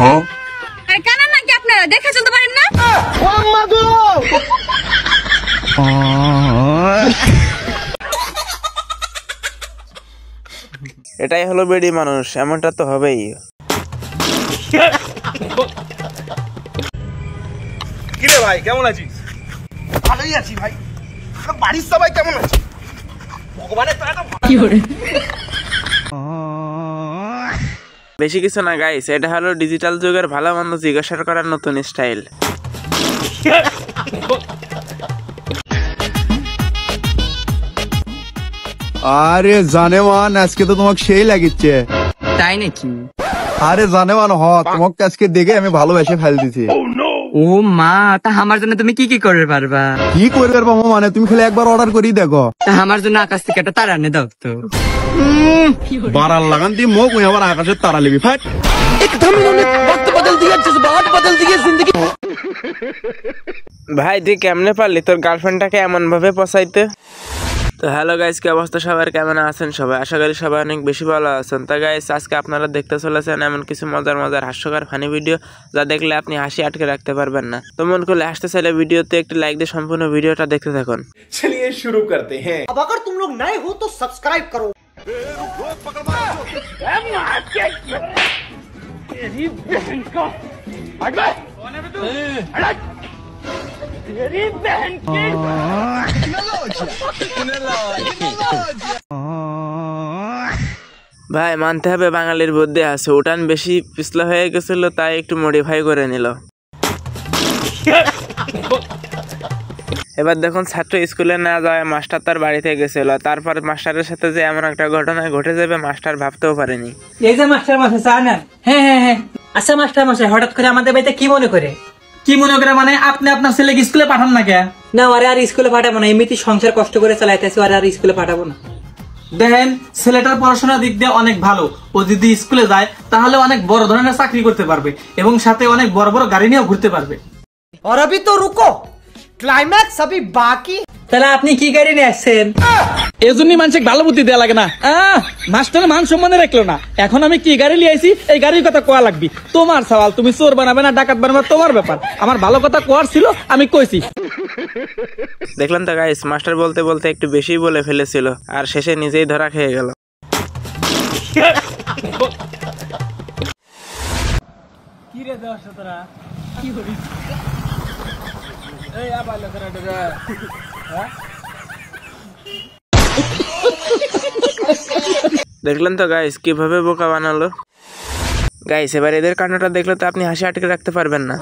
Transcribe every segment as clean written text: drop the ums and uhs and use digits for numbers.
আরে কানা নাকি আপনারা দেখে চলতে পারেন না? এটাই হলো বেডি মানুষ, এমনটা তো হবেই। কিরে ভাই, কেমন আছিস? ভালোই আছি ভাই। বাড়ির সবাই কেমন আছে? ভগবানের দয়াতে কি করে? বেশি কিছু না গাইস, এটা হলো ডিজিটাল যুগের ভালো মন্দ জিজ্ঞাসা করার নতুন স্টাইল। আরে জানেমান, আজকে তো তোমাকে সেই লাগিচ্ছে। তাই নাকি? আরে জানেমান তোমাকে আজকে দেখে আমি ভালোবেসে ফেল দিছি। ও মা, তা আমার জন্য তুমি কি কি করবে পারবা? কি করবে মামা, মানে তুমি খালি একবার অর্ডার করি দেখো। তা আমার জন্য আকাশ থেকে একটা তারা এনে দাও তো। বাড়ার লাগান দিয়ে মুখ আবার আকাশের তারা লিবি ফাট। ভাই তুই কেমনে পারলি তোর গার্লফ্রেন্ডটাকে এমন ভাবে পচাইতে? তো হ্যালো গাইস, কি অবস্থা সবার, কেমন আছেন সবাই? আশা করি সবাই অনেক বেশি ভালো আছেন। তা গাইস, আজকে আপনারা দেখতে চলেছেন এমন কিছু মজার মজার হাস্যকর ফানি ভিডিও যা দেখলে আপনি হাসি আটকে রাখতে পারবেন না। তো মন করলে হাসতে চাইলে ভিডিওতে একটি লাইক দিয়ে সম্পূর্ণ ভিডিওটা দেখতে থাকুন। चलिए शुरू करते हैं। अब अगर तुम लोग नए हो तो सब्सक्राइब करो। ভাই মানতে হবে বাঙালির বুদ্ধি আছে, উঠান বেশি পিছলা হয়ে গেছিল তাই একটু মডিফাই করে নিল। এবার দেখুন, ছাত্র স্কুলে না যায় মাস্টার তার বাড়িতে গেছিল, তারপর মাস্টারের সাথে যে এমন একটা ঘটনা ঘটে যাবে মাস্টার ভাবতেও পারেনি। এই যে মাস্টার মশাই চা নেন। হ্যাঁ হ্যাঁ হ্যাঁ। আচ্ছা মাস্টার মশাই, হঠাৎ করে আমাদের বাড়িতে কি মনে করে? কি মনে করে মানে আপনি আপনার ছেলেকে স্কুলে পাঠান না কে? না, আরে আর স্কুলে পাঠাবো না, এমনিতে সংসার কষ্ট করে চালাইতেছি, আরে আর স্কুলে পাঠাবো না। দেখেন, ছেলেটার পড়াশোনার দিক দিয়ে অনেক ভালো, ও যদি স্কুলে যায় তাহলে অনেক বড় ধরনের চাকরি করতে পারবে এবং সাথে অনেক বড় বড় গাড়ি নিয়েও ঘুরতে পারবে। और अभी तो रुको, क्लाइमैक्स अभी बाकी। তাহলে আপনি কি গাড়ি নিয়ে আসছেন? এজন্যই মানুষকে ভালো বুদ্ধি দেওয়া লাগে না। মাস্টার মান সম্মানে রাখলো না, এখন আমি কি গাড়ি লিয়ে আইছি এই গাড়ির কথা কোয়া লাগবি। তোমার সওয়াল, তুমি চোর বানাবে না ডাকাত বানাবে তোমার ব্যাপার, আমার ভালো কথা কোয়ার ছিল আমি কইছি। দেখলাম তো গাইস, মাস্টার বলতে বলতে একটু বেশি বলে ফেলেছিল আর শেষে নিজেই ধরা খেয়ে গেল। কি রে দশ তোরা কি করিস? এই আবার লোকেরা ডরে। দেখলেন তো গাইস কিভাবে বোকা বানালো। গাইস এবার এদের কান্নাটা দেখলে তো আপনি হাসি আটকে রাখতে পারবেন না।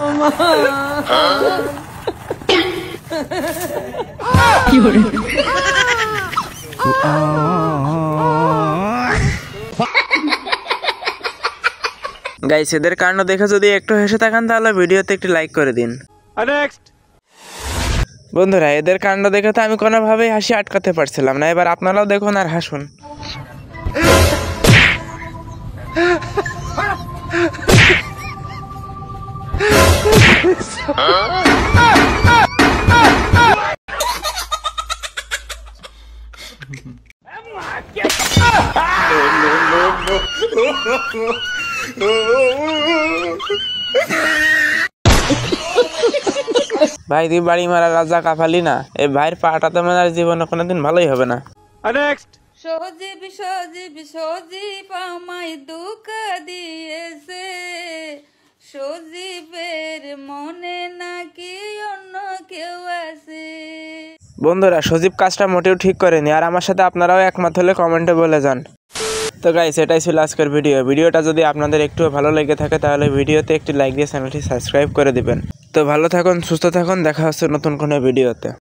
কি করে? গাইস এদের কাণ্ড দেখে যদি একটু হেসে থাকেন তাহলে ভিডিওতে একটি লাইক করে দিন। বন্ধুরা, এদের কাণ্ড দেখে তো আমি কোনোভাবেই হাসি আটকাতে পারছিলাম না, এবার আপনারাও দেখুন আর হাসুন। ভাই তুই বাড়ি মারা রাজা কাফালি না, এই ভাইয়ের পাটা তো আমার জীবনে কোনোদিন ভালোই হবে না। সজীব সজীব সজীব আমায় দুঃখ দিয়েছে, সজীবের মনে নাকি অন্য কেউ আছে। বন্ধুরা, সজীব কাজটা মোটেও ঠিক করেনি, আর আমার সাথে আপনারাও একমত হলে কমেন্টে বলে যান। তো গাইস এটাই ছিল আজকের ভিডিওটা যদি আপনাদের একটু ভালো লেগে থাকে তাহলে ভিডিওতে একটি লাইক দিয়ে চ্যানেলটি সাবস্ক্রাইব করে দিবেন। তো ভালো থাকুন, সুস্থ থাকুন, দেখা হচ্ছে নতুন কোনো ভিডিওতে।